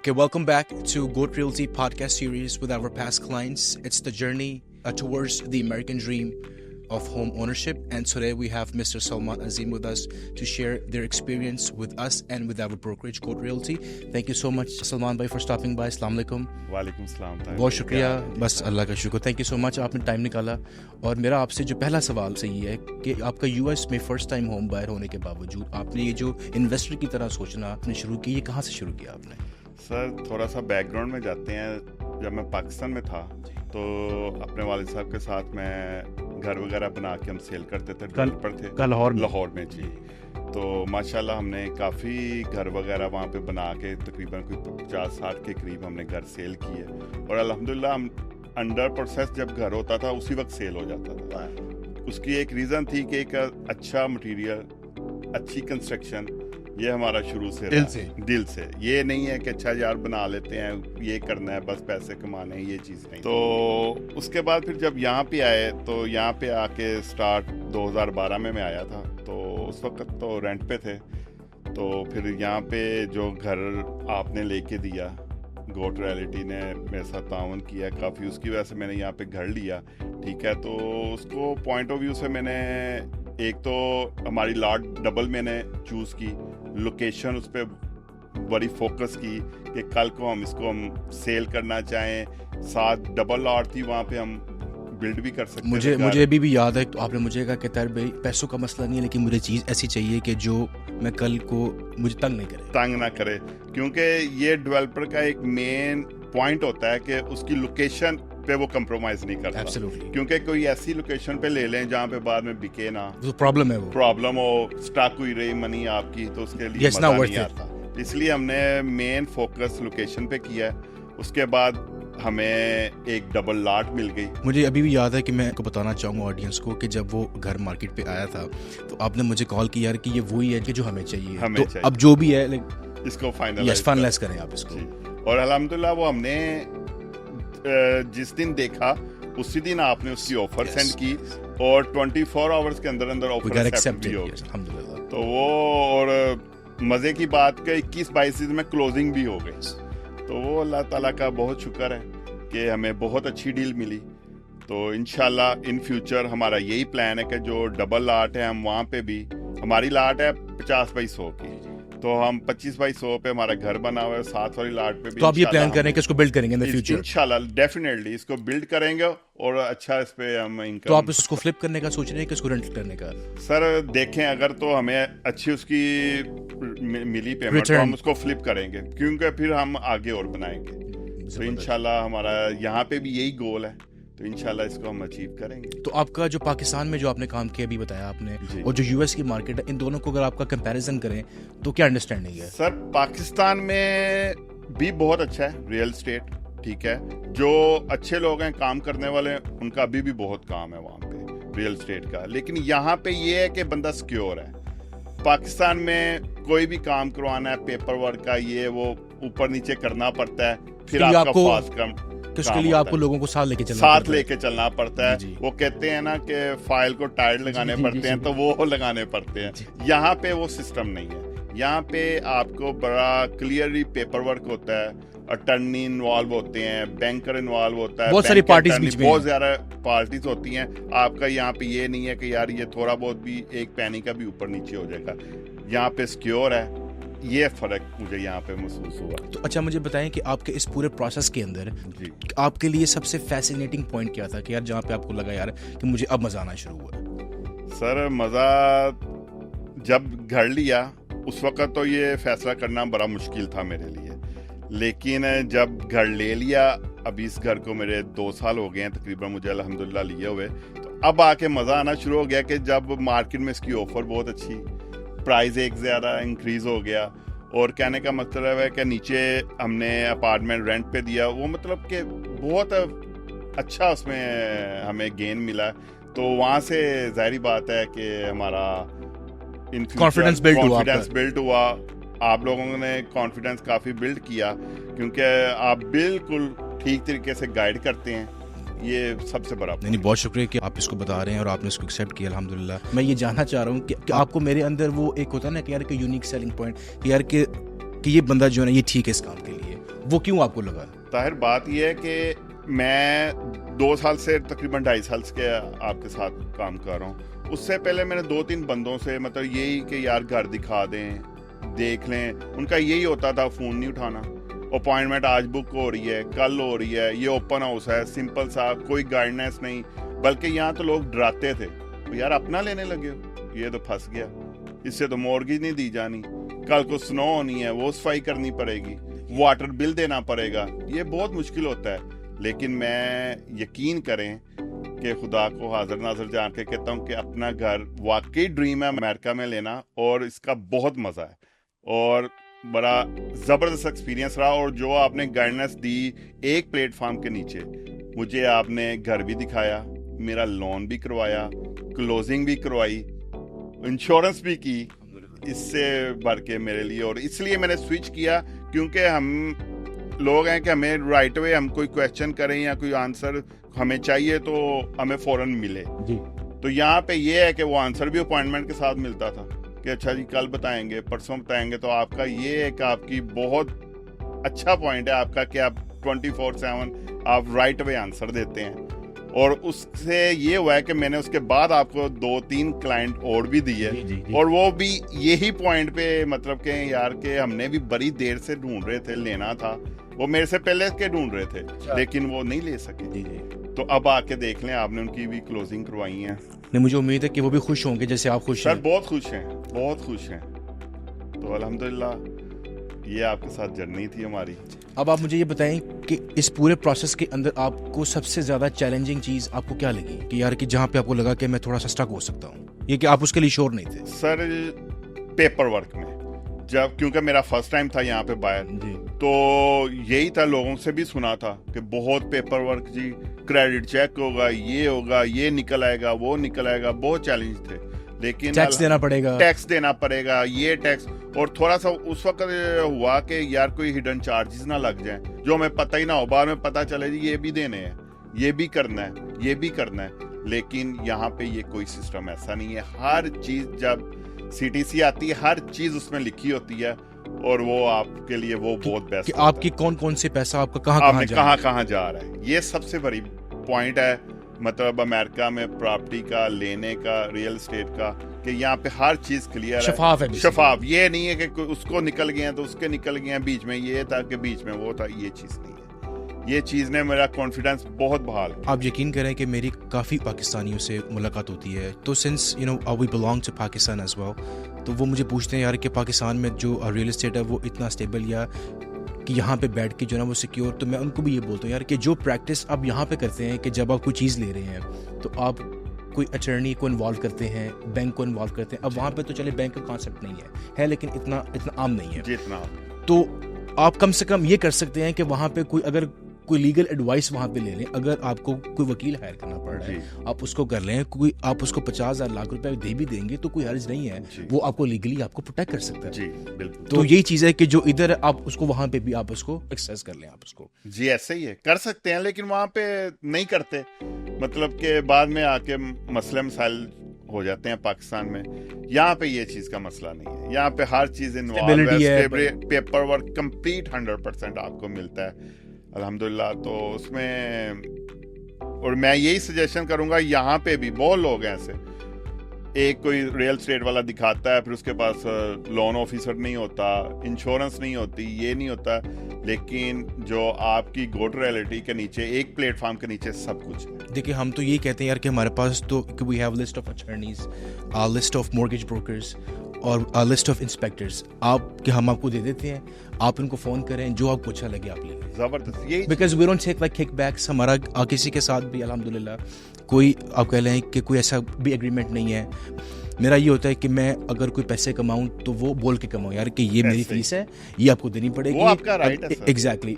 Okay, welcome back to Goat Realty podcast series with our past clients. It's the journey towards the American dream of home ownership, and today we have Mr. Salman Azim with us to share their experience with us and with our brokerage Goat Realty. Thank you so much Salman bhai for stopping by. Assalamu alaikum. وعلیکم السلام. بہت شکریہ. بس اللہ کا شکر. Thank you so مچ, آپ نے time نکالا. اور میرا آپ سے جو پہلا سوال سے یہ ہے کہ آپ کا یو ایس میں فرسٹ ٹائم ہوم بائر ہونے کے باوجود آپ نے یہ جو انویسٹر کی طرح سوچنا آپ نے شروع کی, یہ کہاں سے شروع کیا آپ نے؟ سر تھوڑا سا بیک گراؤنڈ میں جاتے ہیں. جب میں پاکستان میں تھا تو اپنے والد صاحب کے ساتھ میں گھر وغیرہ بنا کے ہم سیل کرتے تھے. ڈیولپر تھے لاہور میں. جی, تو ماشاءاللہ ہم نے کافی گھر وغیرہ وہاں پہ بنا کے تقریباً کوئی 50-60 کے قریب ہم نے گھر سیل کیے. اور الحمدللہ ہم انڈر پروسیس جب گھر ہوتا تھا اسی وقت سیل ہو جاتا تھا. اس کی ایک ریزن تھی کہ ایک اچھا مٹیریل, اچھی کنسٹرکشن, یہ ہمارا شروع سے دل سے. یہ نہیں ہے کہ اچھا یار بنا لیتے ہیں, یہ کرنا ہے بس پیسے کمانے ہیں, یہ چیز نہیں. تو اس کے بعد پھر جب یہاں پہ آئے تو یہاں پہ آ کے سٹارٹ 2012 میں آیا تھا. تو اس وقت تو رینٹ پہ تھے. تو پھر یہاں پہ جو گھر آپ نے لے کے دیا, گوٹ ریئلٹی نے میرے ساتھ تعاون کیا کافی, اس کی وجہ سے میں نے یہاں پہ گھر لیا. ٹھیک ہے, تو اس کو پوائنٹ آف ویو سے میں نے ایک تو ہماری لاٹ ڈبل میں نے چوز کی, لوکیشن اس پہ بڑی فوکس کی کہ کل کو ہم اس کو ہم سیل کرنا چاہیں, ساتھ ڈبل لاٹ تھی وہاں پہ ہم بلڈ بھی کر سکتے. مجھے ابھی بھی یاد ہے تو آپ نے مجھے کہا کہ طاہر بھائی پیسوں کا مسئلہ نہیں ہے لیکن مجھے چیز ایسی چاہیے کہ جو میں کل کو مجھے تنگ نہ کرے, کیونکہ یہ ڈیولپر کا ایک مین پوائنٹ ہوتا ہے کہ اس کی لوکیشن پہ وہ کمپرومائز نہیں کرتا. کیونکہ کوئی ایسی لوکیشن پہ لے لیں جہاں پہ بعد میں بکے نہ, پرابلم ہو, اسٹاک ہوئی رہی منی آپ کی, تو اس کے لیے مزہ نہیں آتا. اس لیے ہم نے مین فوکس لوکیشن پہ کیا ہے. اس کے بعد ہمیں ایک ڈبل لاٹ مل گئی. مجھے ابھی بھی یاد ہے کہ میں آپ کو بتانا چاہوں گا آڈینس کو کہ جب وہ گھر مارکیٹ پہ آیا تھا تو آپ نے مجھے کال کی یار کہ یہ وہی ہے کہ جو ہمیں چاہیے. تو اب جو بھی ہے اس کو فائنلائز کریں آپ اس کو. اور الحمدللہ وہ ہم نے جس دن دیکھا اسی دن آپ نے اس کی آفر سینڈ کی اور 24 آورز کے اندر آفر ایکسیپٹ بھی ہو گئی. الحمدللہ. تو وہ اور مزے کی بات کہ 21-22 میں کلوزنگ بھی ہو گئی. تو وہ اللہ تعالیٰ کا بہت شکر ہے کہ ہمیں بہت اچھی ڈیل ملی. تو انشاءاللہ ان فیوچر ہمارا یہی پلان ہے کہ جو ڈبل لاٹ ہے ہم وہاں پہ بھی, ہماری لاٹ ہے 50/100 کی, تو ہم 25/100 پہ ہمارا گھر بنا ہوا ہے. 7 والی لاٹ پہ بھی تو آپ یہ پلان کریں کہ اس کو بلڈ کریں گے ان دی فیوچر انشاءاللہ. ڈیفینیٹلی اس کو بلڈ کریں گے اور اچھا اس پہ ہم انکم. تو آپ اس کو فلپ کرنے کا سوچ رہے ہیں کہ اس کو رینٹ کرنے کا؟ سر دیکھیں, اگر تو ہمیں اچھی اس کی ملی پیمنٹ تو ہم اس کو فلپ کریں گے, کیونکہ پھر ہم آگے اور بنائیں گے. تو انشاءاللہ ہمارا یہاں پہ بھی یہی گول ہے, تو انشاءاللہ اس کو ہم اچیو کریں گے. تو آپ کا جو پاکستان میں جو آپ نے کام کیا ابھی بتایا آپ نے, اور جو یو ایس کی مارکیٹ ہے, ان دونوں کو اگر آپ کا کمپیریزن کریں تو کیا انڈرسٹینڈنگ ہے؟ سر پاکستان میں بھی بہت اچھا ہے ریئل اسٹیٹ. ٹھیک ہے, جو اچھے لوگ ہیں کام کرنے والے ان کا ابھی بھی بہت کام ہے وہاں پہ ریئل اسٹیٹ کا. لیکن یہاں پہ یہ ہے کہ بندہ سیکیور ہے. پاکستان میں کوئی بھی کام کروانا ہے پیپر ورک کا, یہ وہ اوپر نیچے کرنا پڑتا ہے, پھر آپ کا فاسٹ کم, اس کے لیے آپ کو لوگوں کو ساتھ لے کے چلنا پڑتا ہے. وہ کہتے ہیں نا کہ فائل کو ٹائر لگانے پڑتے ہیں, تو وہ لگانے پڑتے ہیں. یہاں پہ وہ سسٹم نہیں ہے. یہاں پہ آپ کو بڑا کلیئرلی پیپر ورک ہوتا ہے, اٹرنی انوالو ہوتے ہیں, بینکر انوالو ہوتا ہے, بہت ساری پارٹیز, بہت زیادہ پارٹیز ہوتی ہیں. آپ کا یہاں پہ یہ نہیں ہے کہ یار یہ تھوڑا بہت بھی ایک پینی کا بھی اوپر نیچے ہو جائے گا. یہاں پہ سیکیور ہے. یہ فرق مجھے یہاں پہ محسوس ہوا. تو اچھا مجھے بتائیں کہ آپ کے اس پورے پروسیس کے اندر آپ کے لیے سب سے فیسینیٹنگ پوائنٹ کیا تھا کہ یار جہاں پہ آپ کو لگا یار کہ مجھے اب مزہ آنا شروع ہوا؟ سر مزہ جب گھر لیا اس وقت تو یہ فیصلہ کرنا بڑا مشکل تھا میرے لیے, لیکن جب گھر لے لیا, ابھی اس گھر کو میرے 2 سال ہو گئے ہیں تقریباً مجھے الحمدللہ لیے ہوئے, تو اب آ کے مزہ آنا شروع ہو گیا کہ جب مارکیٹ میں اس کی آفر بہت اچھی, پرائز ایک زیادہ انکریز ہو گیا. اور کہنے کا مطلب ہے کہ نیچے ہم نے اپارٹمنٹ رینٹ پہ دیا, وہ مطلب کہ بہت اچھا اس میں ہمیں گین ملا. تو وہاں سے ظاہری بات ہے کہ ہمارا کانفیڈنس بلڈ ہوا. آپ لوگوں نے کانفیڈنس کافی بلڈ کیا, کیونکہ آپ بالکل ٹھیک طریقے سے گائیڈ کرتے ہیں. یہ سب سے بڑا نہیں, بہت شکریہ کہ آپ اس کو بتا رہے ہیں اور آپ نے اس کو ایکسیپٹ کیا الحمدللہ. میں یہ جاننا چاہ رہا ہوں کہ آپ کو میرے اندر وہ ایک ہوتا ہے نا کہ یار کہ یونیک سیلنگ پوائنٹ, یار کہ یہ بندہ جو ہے نا یہ ٹھیک ہے اس کام کے لیے, وہ کیوں آپ کو لگا؟ طاہر بات یہ ہے کہ میں 2 سال سے تقریباً 2.5 سال کے آپ کے ساتھ کام کر رہا ہوں. اس سے پہلے میں نے 2-3 بندوں سے مطلب یہی کہ یار گھر دکھا دیں, دیکھ لیں, ان کا یہی ہوتا تھا فون نہیں اٹھانا. اپوائنٹمنٹ آج بک ہو رہی ہے, کل ہو رہی ہے, یہ اوپن ہاؤس ہے, سمپل سا, کوئی گائیڈنس نہیں. بلکہ یہاں تو لوگ ڈراتے تھے, یار اپنا لینے لگے ہو, یہ تو پھنس گیا, اس سے تو مورگیج نہیں دی جانی, کل کو سنو ہونی ہے, وہ صفائی کرنی پڑے گی, واٹر بل دینا پڑے گا, یہ بہت مشکل ہوتا ہے. لیکن میں یقین کریں کہ خدا کو حاضر ناظر جان کے کہتا ہوں کہ اپنا گھر واقعی ڈریم ہے امریکہ میں لینا, اور اس کا بہت مزہ ہے اور بڑا زبردست ایکسپیرینس رہا. اور جو آپ نے گائیڈنس دی ایک پلیٹ فارم کے نیچے, مجھے آپ نے گھر بھی دکھایا, میرا لون بھی کروایا, کلوزنگ بھی کروائی, انشورنس بھی کی, اس سے بڑھ کے میرے لیے. اور اس لیے میں نے سوئچ کیا کیونکہ ہم لوگ ہیں کہ ہمیں رائٹ اوے ہم کوئی کویسچن کریں یا کوئی آنسر ہمیں چاہیے تو ہمیں فوراً ملے جی. تو یہاں پہ یہ ہے کہ وہ آنسر بھی اپوائنٹمنٹ کے ساتھ ملتا تھا کہ اچھا جی کل بتائیں گے, پرسوں بتائیں گے. تو آپ کا یہ ہے کہ آپ کی بہت اچھا پوائنٹ ہے آپ کا کہ آپ 24/7 آپ رائٹ اوے آنسر دیتے ہیں. اور اس سے یہ ہوا ہے کہ میں نے اس کے بعد آپ کو 2-3 کلائنٹ اور بھی دیے جی. اور وہ بھی یہی پوائنٹ پہ مطلب کہ یار کہ ہم نے بھی بڑی دیر سے ڈھونڈ رہے تھے, لینا تھا, وہ میرے سے پہلے کے ڈھونڈ رہے تھے لیکن وہ نہیں لے سکے جی. تو اب آ کے دیکھ لیں, آپ نے ان کی بھی کلوزنگ کروائی ہیں. نہیں, مجھے امید ہے کہ وہ بھی خوش ہوں گے جیسے آپ خوش ہیں. سر بہت خوش ہیں, بہت خوش ہیں. تو الحمدللہ یہ آپ کے ساتھ جرنی تھی ہماری. اب آپ مجھے یہ بتائیں کہ اس پورے پروسیس کے اندر آپ کو سب سے زیادہ چیلنجنگ چیز آپ کو کیا لگی کہ یار کہ جہاں پہ آپ کو لگا کہ میں تھوڑا سا اسٹک ہو سکتا ہوں, یہ کہ آپ اس کے لیے شور نہیں تھے؟ سر پیپر ورک میں, جب کیونکہ میرا فرسٹ ٹائم تھا یہاں پہ باہر جی, تو یہی تھا, لوگوں سے بھی سنا تھا کہ بہت پیپر ورک جی, کریڈٹ چیک ہوگا, یہ ہوگا, یہ نکل آئے گا, وہ نکل آئے گا, بہت چیلنج تھے. لیکن ٹیکس دینا پڑے گا, یہ ٹیکس. اور تھوڑا سا اس وقت ہوا کہ یار کوئی ہڈن چارجز نہ لگ جائیں جو ہمیں پتہ ہی نہ ہو, بعد میں پتہ چلے جی یہ بھی دینے ہیں, یہ بھی کرنا ہے, یہ بھی کرنا ہے. لیکن یہاں پہ یہ کوئی سسٹم ایسا نہیں ہے. ہر چیز جب CTC آتی ہے ہر چیز اس میں لکھی ہوتی ہے, اور وہ آپ کے لیے وہ بہت بیسٹ. آپ کی کون سے پیسہ آپ کا کہاں جا رہا ہے, یہ سب سے بڑی پوائنٹ ہے. مطلب امریکہ میں پراپرٹی کا لینے کا, ریئل اسٹیٹ کا, کہ یہاں پہ ہر چیز کلیئر ہے, شفاف. یہ نہیں ہے کہ اس کو نکل گئے ہیں تو اس کے نکل گئے ہیں, بیچ میں یہ تھا کہ بیچ میں وہ تھا, یہ چیز نہیں ہے. یہ چیز نے میرا کانفیڈنس بہت بحال. آپ یقین کریں کہ میری کافی پاکستانیوں سے ملاقات ہوتی ہے, تو since you know we belong to Pakistan as well, تو وہ مجھے پوچھتے ہیں یار کہ پاکستان میں جو ریئل اسٹیٹ ہے وہ اتنا اسٹیبل یا کہ یہاں پہ بیٹھ کے جو ہے نا وہ سیکیور. تو میں ان کو بھی یہ بولتا ہوں یار کہ جو پریکٹس آپ یہاں پہ کرتے ہیں کہ جب آپ کوئی چیز لے رہے ہیں تو آپ کوئی اٹرنی کو انوالو کرتے ہیں, بینک کو انوالو کرتے ہیں. اب وہاں پہ تو چلے بینک کا کانسیپٹ نہیں ہے لیکن اتنا عام نہیں ہے جتنا. تو آپ کم سے کم یہ کر سکتے ہیں کہ وہاں پہ اگر کوئی لیگل ایڈوائس وہاں پہ لے لیں. اگر آپ کو کوئی وکیل ہائر کرنا پڑ رہا ہے آپ اس کو کر لیں, کوئی آپ اس کو 50,000 لاکھ روپے دے بھی دیں گے تو کوئی حرج نہیں ہے, وہ آپ کو لیگلی آپ کو پروٹیکٹ کر سکتا ہے. جی بالکل. تو یہی چیز ہے کہ جو ادھر آپ اس کو وہاں پہ بھی آپ اس کو ایکسیس کر لیں, آپ اس کو جی ایسے ہی ہے کر سکتے ہیں, لیکن وہاں پہ نہیں کرتے. مطلب کہ بعد میں آ کے مسئلے مسائل ہو جاتے ہیں پاکستان میں. یہاں پہ یہ چیز کا مسئلہ نہیں ہے, یہاں پہ ہر چیز انوالو ہے, پیپر ورک کمپلیٹ 100% آپ کو ملتا ہے الحمدللہ. تو اس میں اور میں یہی سجیشن کروں گا, یہاں پہ بھی بہت لوگ ہیں ایسے, ایک کوئی ریئل اسٹیٹ والا دکھاتا ہے, پھر اس کے پاس لون آفیسر نہیں ہوتا, انشورنس نہیں ہوتی, یہ نہیں ہوتا, لیکن جو آپ کی گوڈ ریئلٹی کے نیچے ایک پلیٹ فارم کے نیچے سب کچھ ہے. دیکھیں ہم تو یہی کہتے ہیں یار کہ ہمارے پاس تو we have list of attorneys, list of mortgage brokers اور لسٹ آف انسپیکٹرز, ہم آپ کو دے دیتے ہیں, آپ ان کو فون کریں, جو آپ کو اچھا لگے آپ لے لیں. زبردست. Because we don't take like kickbacks. ہمارا کسی کے ساتھ بھی الحمدللہ کوئی آپ کہہ لیں کہ کوئی ایسا بھی ایگریمنٹ نہیں ہے. میرا یہ ہوتا ہے کہ میں اگر کوئی پیسے کماؤں تو وہ بول کے کماؤں یار کہ یہ میری فیس ہے, یہ آپ کو دینی پڑے گی. وہ آپ کا رائٹ ہے سر. ایگزیکٹلی.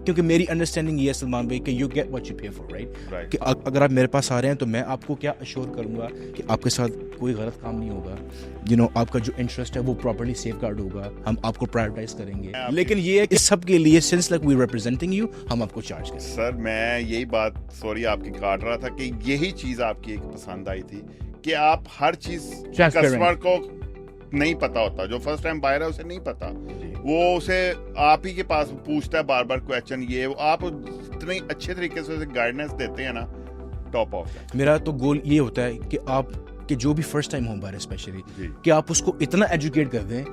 کیونکہ میری انڈرسٹینڈنگ یہ ہے سلمان بھائی کہ you get what you pay for, right. کہ اگر آپ میرے پاس آ رہے ہیں تو میں آپ کو کیا ایشور کروں گا کہ آپ کے ساتھ کوئی غلط کام نہیں ہوگا, یو نو آپ کا جو انٹرسٹ ہے وہ پراپرلی سیف گارڈ ہوگا, ہم آپ کو پرائیورٹائز کریں گے. لیکن یہ ہے کہ سب کے لیے sense like we representing you, ہم آپ کو چارج کریں. سر میں یہی بات سوری آپ کی کاٹ رہا تھا کہ یہی چیز آپ کی ایک پسند آئی تھی کہ آپ ہر چیز کسٹمر کو نہیں پتا ہوتا, جو فرسٹ ٹائم بائر ہے اسے نہیں پتا, وہ اسے آپ ہی کے پاس پوچھتا ہے بار بار کویسچن, یہ آپ اتنے اچھے طریقے سے اسے گائیڈنس دیتے ہیں نا, ٹاپ آف. میرا تو گول یہ ہوتا ہے کہ آپ کہ جو بھی first time home buyer especially, کہ آپ اس کو اتنا ایجوکیٹ کر دیں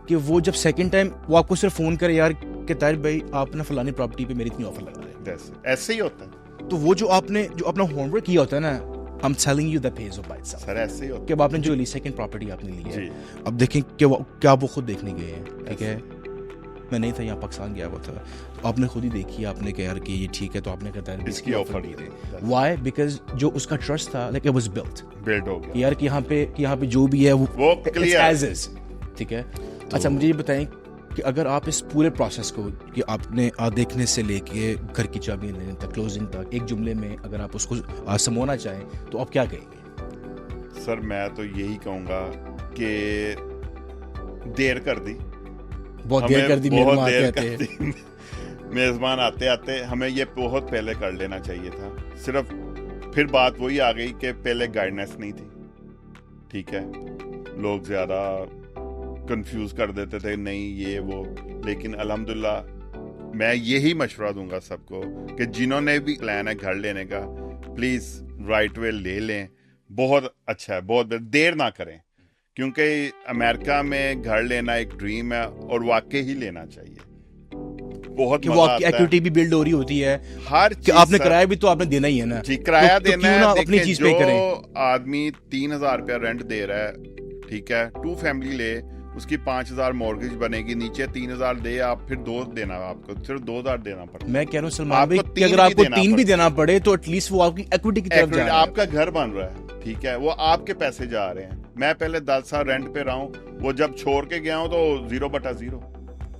کہ وہ جب سیکنڈ ٹائم وہ آپ کو صرف فون کرے, یار کہ طاہر بھائی آپ نے فلانی پراپرٹی پہ میری اتنی آفر لگا رہے ہیں, ایسے ہی ہوتا ہے. تو وہ جو آپ نے جو اپنا ہوم ورک کیا ہوتا ہے نا, I'm telling you that pays off by itself. سر ایسے ہی ہوتا ہے کہ اب آپ نے جو لی سیکنڈ پراپرٹی آپ نے لی ہے, اب دیکھیں کہ کیا وہ خود دیکھنے گئے ہیں, ٹھیک ہے, میں نہیں تھا یہاں پاکستان گیا ہوا تھا, آپ نے خود ہی دیکھی, آپ نے کہا یار کہ یہ ٹھیک ہے, تو آپ نے کہا اس کی آفر دی دے. وائی؟ بیکاز جو اس کا ٹرسٹ تھا, لائک اٹ واز بلڈ ہو گیا یار کہ یہاں پہ جو بھی ہے وہ ایز از, ٹھیک ہے. اچھا مجھے یہ بتائیں کہ اگر آپ اس پورے پروسیس کو کہ آپ نے دیکھنے سے لے کے گھر کی چابیاں لینے تک, کلوزنگ تک, ایک جملے میں اگر آپ اس کو سمونا چاہیں تو آپ کیا کہیں گے؟ سر میں تو یہی کہوں گا کہ دیر کر دی, بہت دیر کر دی. میزبان آتے آتے ہمیں یہ بہت پہلے کر لینا چاہیے تھا. صرف پھر بات وہی آ گئی کہ پہلے گائیڈنس نہیں تھی, ٹھیک ہے, لوگ زیادہ کنفیوز کر دیتے تھے, نہیں یہ وہ. لیکن الحمدللہ میں یہی مشورہ دوں گا سب کو کہ جنہوں نے بھی پلان ہے گھر لینے کا, پلیز رائٹ وے لے لیں, بہت اچھا ہے, بہت دیر نہ کریں, کیونکہ امریکہ میں گھر لینا ایک ڈریم ہے اور واقعی ہی لینا چاہیے. بہت وہ آپ کی ایکوٹی بھی بلڈ ہو رہی ہوتی ہے, ہر کہ آپ نے کرایہ بھی تو آپ نے دینا ہی ہے نا. جی کرایہ دینا ہے. اپنی چیز پہ کریں. آدمی 3,000 روپیہ رینٹ دے رہا ہے, ٹھیک ہے, 2 فیملی لے, اس کی 5,000 مورگیج بنے گی, نیچے 3,000 دے, آپ پھر 2 دینا, آپ کو صرف 2,000 دینا پڑتا. میں کہہ رہا ہوں سلمان بھائی کہ اگر آپ کو 3 بھی دینا پڑے تو ایٹ لیسٹ وہ آپ کی ایکوٹی کی طرف جا رہا ہے, آپ کا گھر بن رہا ہے, ٹھیک ہے, وہ آپ کے پیسے جا رہے ہیں. میں پہلے 10 سال رینٹ پہ رہا ہوں, وہ جب چھوڑ کے گیا ہوں تو 0/0,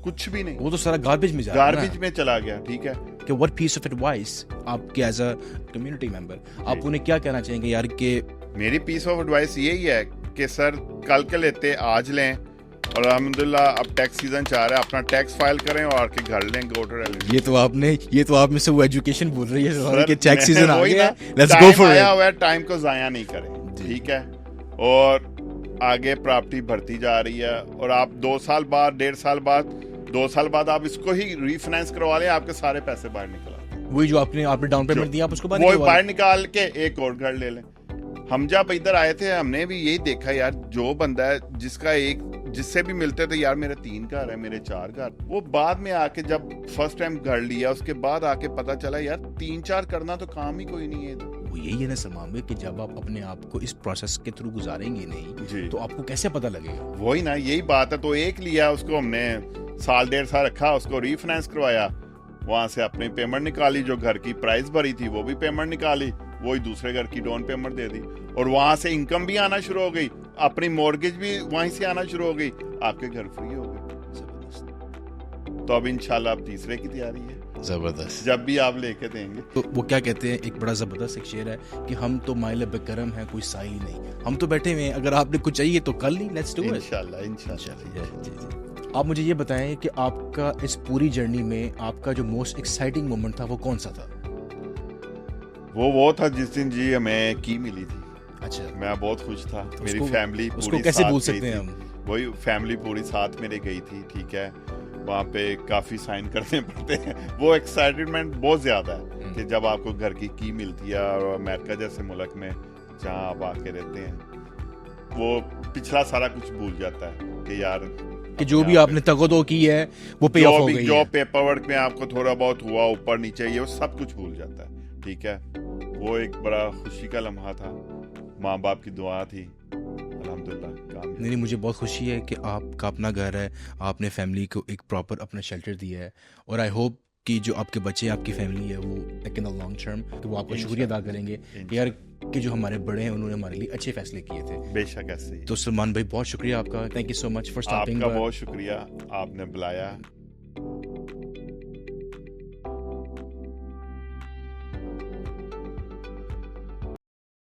کچھ بھی نہیں, وہ تو سارا گاربیج میں جا رہا ہے, گاربیج میں چلا گیا, ٹھیک ہے. کہ what piece of advice آپ کے ایز اے کمیونٹی ممبر آپ انہیں کیا کہنا چاہیں گے یار؟ کہ میری پیس آف ایڈوائس یہی ہے کہ سر کل کے لیتے آج لیں, اور الحمدللہ اب ٹیکس سیزن چاہ رہا ہے, اپنا ٹیکس فائل کریں اور کے گھر لیں. یہ تو آپ میں سے وہ ایجوکیشن بول رہی ہے کہ ٹیکس سیزن آ گیا, let's go for it. Time کو ضائع نہیں کریں, ٹھیک ہے, اور آگے پراپرٹی بڑھتی جا رہی ہے, اور آپ 2 سال بعد 1.5 سال بعد 2 سال بعد آپ اس کو ہی ری فائنانس کروا لیں, آپ کے سارے پیسے باہر نکل آتے ہیں. وہی جو آپ نے ڈاؤن پیمنٹ دیا, آپ اس کو باہر نکال کے ایک اور گھر لے لیں. ہم جب ادھر آئے تھے ہم نے بھی یہی دیکھا, یار جو بندہ ہے جس سے بھی ملتے تھے, یار میرے 3 گھر ہے, میرے 4 گھر, وہ بعد میں آ کے جب فرسٹ ٹائم گھر لیا اس کے بعد آ کے پتا چلا یار 3-4 کرنا تو کام ہی کوئی نہیں ہے. وہ یہی ہے نا سلمان بھائی کہ جب آپ اپنے آپ کو اس پروسیس کے تھرو گزاریں گے نہیں تو آپ کو کیسے پتا لگے گا؟ وہی نا, یہی بات ہے. تو ایک لیا, اس کو ہم نے 1.5 سال رکھا, اس کو ری فائنانس کروایا, وہاں سے اپنی پیمنٹ نکالی, جو گھر کی پرائز بھری تھی وہ بھی پیمنٹ نکالی, وہی دوسرے گھر کی ڈاؤن پیمنٹ دے دی, اور وہاں سے انکم بھی آنا شروع ہو گئی, اپنی مورگیج بھی وہیں سے آنا شروع ہو گئی, آپ کے گھر فری ہو گئے. زبردست. تو اب انشاءاللہ اب تیسرے کی تیاری ہے. زبردست. جب بھی آپ لے کے دیں گے. تو وہ کیا کہتے ہیں, ایک بڑا زبردست ایک شعر ہے کہ ہم تو مائل بکرم ہیں, کوئی سائل نہیں, ہم تو بیٹھے ہوئے ہیں, اگر آپ نے کچھ چاہیے تو کل نہیں, لیٹس ڈو اٹ. انشاءاللہ. آپ مجھے یہ بتائیں کہ آپ کا اس پوری جرنی میں آپ کا جو موسٹ ایکسائٹنگ مومنٹ تھا وہ کون سا تھا؟ وہ تھا جس دن جی ہمیں کی ملی تھی. اچھا. میں بہت خوش تھا, میری فیملی اس کو کیسے بھول سکتے ہیں ہم, وہی فیملی پوری ساتھ میرے گئی تھی, ٹھیک ہے, وہاں پہ کافی سائن کرنے پڑتے ہیں. وہ ایکسائٹمنٹ بہت زیادہ ہے کہ جب آپ کو گھر کی ملتی ہے, اور امریکہ جیسے ملک میں جہاں آپ آ کے رہتے ہیں, وہ پچھلا سارا کچھ بھول جاتا ہے کہ یار کہ جو بھی آپ نے تگودو کی ہے وہ پے آف ہو گئی ہے, جو پیپر ورک میں آپ کو تھوڑا بہت ہوا اوپر نیچے, یہ وہ سب کچھ بھول جاتا ہے, ٹھیک ہے. وہ ایک بڑا خوشی کا لمحہ تھا, ماں باپ کی دعا تھی, الحمدللہ. نہیں, مجھے بہت خوشی ہے کہ آپ کا اپنا گھر ہے, آپ نے فیملی کو ایک پراپر اپنا شیلٹر دیا ہے, اور آئی ہوپ کہ جو آپ کے بچے آپ کی فیملی ہے وہ ایک ان لانگ ٹرم کہ وہ آپ کا شکریہ ادا کریں گے یار کہ جو ہمارے بڑے ہیں انہوں نے ہمارے لیے اچھے فیصلے کیے تھے. بے شک ایسے ہی. تو سلمان بھائی بہت شکریہ آپ کا, thank you so much for stopping. آپ کا بہت شکریہ, آپ نے بلایا.